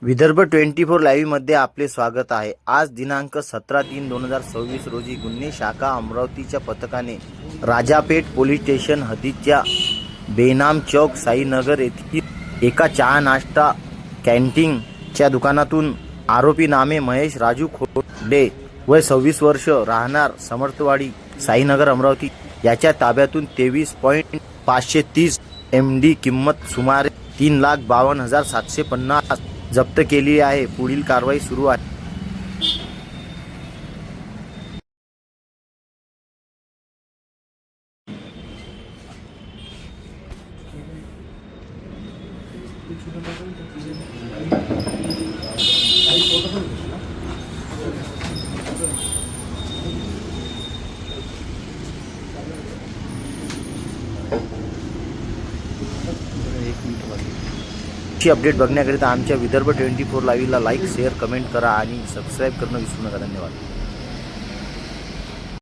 विदर्भ 24 लाईव्हमध्ये आपले स्वागत आहे। आज दिनांक 17/3/2026 रोजी गुन्हे शाखा अमरावतीच्या पथकाने राजापेठ पोलीस स्टेशन हद्दीच्या बेनाम चौक साईनगर येथील एका चहा नाश्ता कॅन्टीनच्या दुकानातून आरोपी नामे महेश राजू खोडे वय 26 वर्ष राहणार समर्थवाडी साईनगर अमरावती याच्या ताब्यातून 23.530 MD किंमत सुमारे 3,52,750 जप्त केली आहे। पुढील कारवाई सुरू आहे। ची अपडेट बघण्याकरिता आमच्या विदर्भ 24 लाईव्हला लाईक शेअर कमेंट करा आणि सबस्क्राईब करणं विसरू नका। धन्यवाद।